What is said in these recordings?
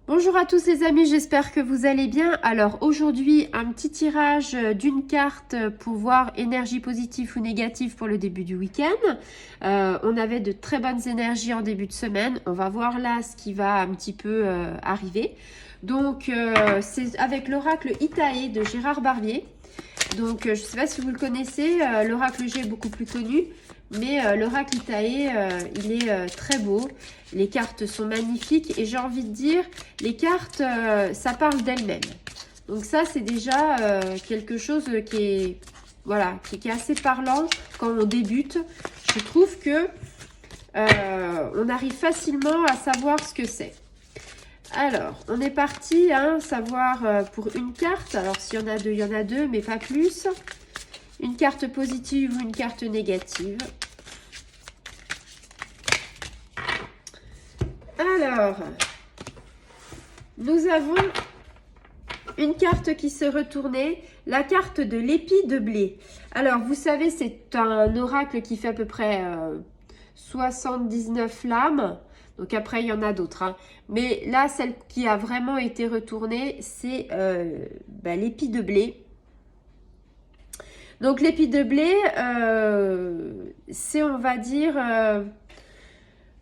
Bonjour à tous les amis, j'espère que vous allez bien. Alors aujourd'hui, un petit tirage d'une carte pour voir énergie positive ou négative pour le début du week-end. On avait de très bonnes énergies en début de semaine. On va voir là ce qui va un petit peu arriver. Donc c'est avec l'oracle Itae de Gérard Barbier. Donc je ne sais pas si vous le connaissez, l'oracle G est beaucoup plus connu. Mais l'oracle Itae, il est très beau. Les cartes sont magnifiques et j'ai envie de dire, les cartes, ça parle d'elles-mêmes. Donc ça, c'est déjà quelque chose qui est, voilà, qui est assez parlant quand on débute. Je trouve que on arrive facilement à savoir ce que c'est. Alors, on est parti, hein, savoir pour une carte. Alors, s'il y en a deux, il y en a deux, mais pas plus. Une carte positive ou une carte négative. Alors, nous avons une carte qui s'est retournée, la carte de l'épi de blé. Alors, vous savez, c'est un oracle qui fait à peu près 79 flammes. Donc après, il y en a d'autres, hein. Mais là, celle qui a vraiment été retournée, c'est l'épi de blé. Donc l'épi de blé, c'est, on va dire,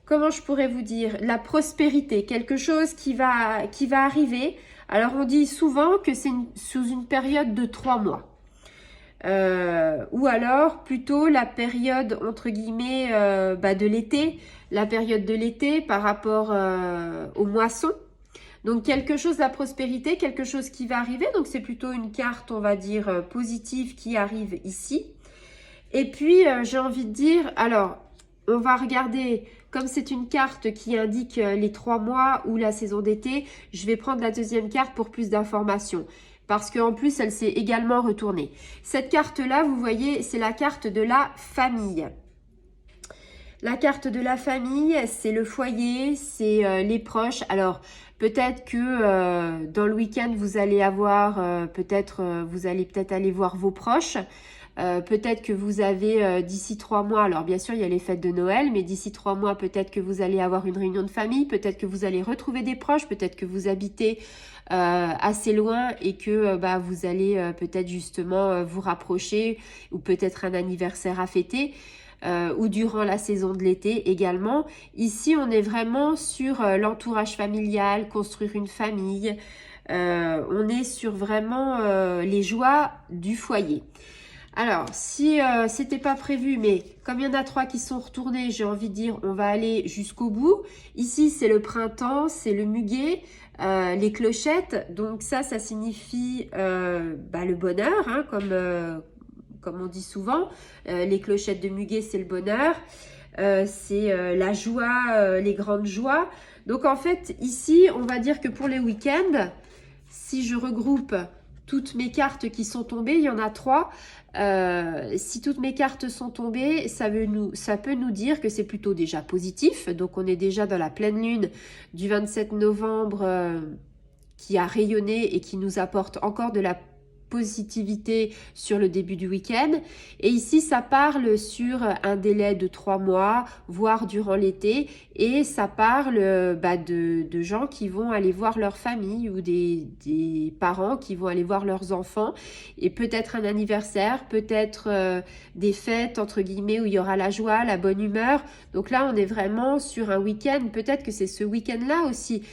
comment je pourrais vous dire, la prospérité, quelque chose qui va arriver. Alors on dit souvent que c'est sous une période de 3 mois. Ou alors plutôt la période entre guillemets de l'été, la période de l'été par rapport aux moissons. Donc quelque chose, la prospérité, quelque chose qui va arriver. Donc c'est plutôt une carte, on va dire, positive qui arrive ici. Et puis j'ai envie de dire, alors on va regarder, comme c'est une carte qui indique les 3 mois ou la saison d'été, je vais prendre la deuxième carte pour plus d'informations. Parce qu'en plus, elle s'est également retournée. Cette carte-là, vous voyez, c'est la carte de la famille. La carte de la famille, c'est le foyer, c'est les proches. Alors, peut-être que dans le week-end, vous allez avoir, vous allez peut-être aller voir vos proches. Peut-être que vous avez d'ici 3 mois, alors bien sûr il y a les fêtes de Noël, mais d'ici 3 mois peut-être que vous allez avoir une réunion de famille, peut-être que vous allez retrouver des proches, peut-être que vous habitez assez loin et que vous allez peut-être justement vous rapprocher, ou peut-être un anniversaire à fêter. Ou durant la saison de l'été également. Ici, on est vraiment sur l'entourage familial, construire une famille. On est sur vraiment les joies du foyer. Alors, si c'était pas prévu, mais comme il y en a 3 qui sont retournés, j'ai envie de dire, on va aller jusqu'au bout. Ici, c'est le printemps, c'est le muguet, les clochettes. Donc ça signifie le bonheur, hein, comme on dit souvent. Les clochettes de muguet, c'est le bonheur. C'est la joie, les grandes joies. Donc en fait, ici, on va dire que pour les week-ends, si je regroupe toutes mes cartes qui sont tombées, il y en a 3. Si toutes mes cartes sont tombées, ça peut nous dire que c'est plutôt déjà positif. Donc on est déjà dans la pleine lune du 27 novembre qui a rayonné et qui nous apporte encore de la positivité sur le début du week-end. Et ici, ça parle sur un délai de 3 mois, voire durant l'été. Et ça parle de gens qui vont aller voir leur famille ou des parents qui vont aller voir leurs enfants. Et peut-être un anniversaire, peut-être des fêtes, entre guillemets, où il y aura la joie, la bonne humeur. Donc là, on est vraiment sur un week-end. Peut-être que c'est ce week-end-là aussi.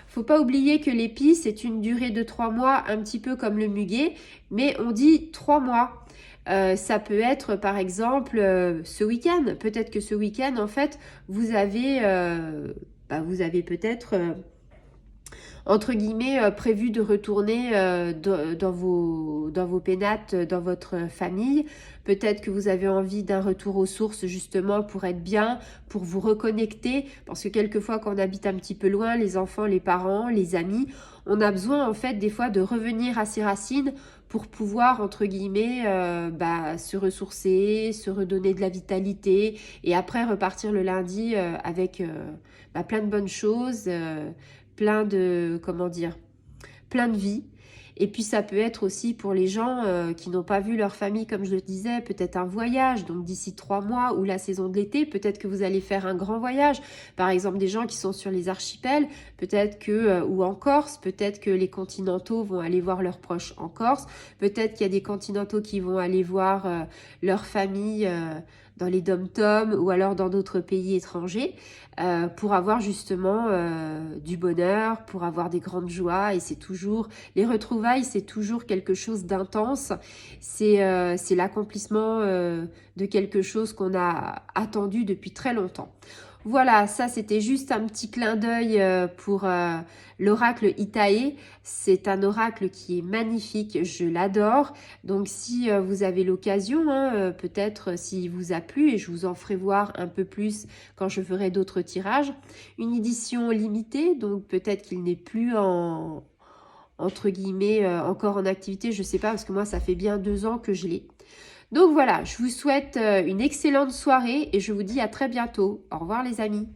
Faut pas oublier que l'épi, c'est une durée de 3 mois, un petit peu comme le muguet, mais on dit 3 mois. Ça peut être, par exemple, ce week-end. Peut-être que ce week-end, en fait, vous avez peut-être entre guillemets, prévu de retourner dans vos pénates, dans votre famille. Peut-être que vous avez envie d'un retour aux sources justement pour être bien, pour vous reconnecter. Parce que quelquefois, quand on habite un petit peu loin, les enfants, les parents, les amis, on a besoin en fait des fois de revenir à ses racines pour pouvoir, entre guillemets, se ressourcer, se redonner de la vitalité et après repartir le lundi avec plein de bonnes choses, plein de, comment dire, plein de vie. Et puis ça peut être aussi pour les gens qui n'ont pas vu leur famille, comme je le disais, peut-être un voyage, donc d'ici 3 mois ou la saison de l'été, peut-être que vous allez faire un grand voyage. Par exemple, des gens qui sont sur les archipels, peut-être que, ou en Corse, peut-être que les continentaux vont aller voir leurs proches en Corse, peut-être qu'il y a des continentaux qui vont aller voir leur famille dans les dom-toms ou alors dans d'autres pays étrangers pour avoir justement du bonheur, pour avoir des grandes joies. Et c'est toujours, les retrouvailles, c'est toujours quelque chose d'intense. C'est l'accomplissement de quelque chose qu'on a attendu depuis très longtemps. Voilà, ça c'était juste un petit clin d'œil pour l'oracle Itae. C'est un oracle qui est magnifique, je l'adore. Donc si vous avez l'occasion, hein, peut-être s'il vous a plu, et je vous en ferai voir un peu plus quand je ferai d'autres tirages. Une édition limitée, donc peut-être qu'il n'est plus entre guillemets encore en activité, je ne sais pas, parce que moi ça fait bien 2 ans que je l'ai. Donc voilà, je vous souhaite une excellente soirée et je vous dis à très bientôt. Au revoir les amis.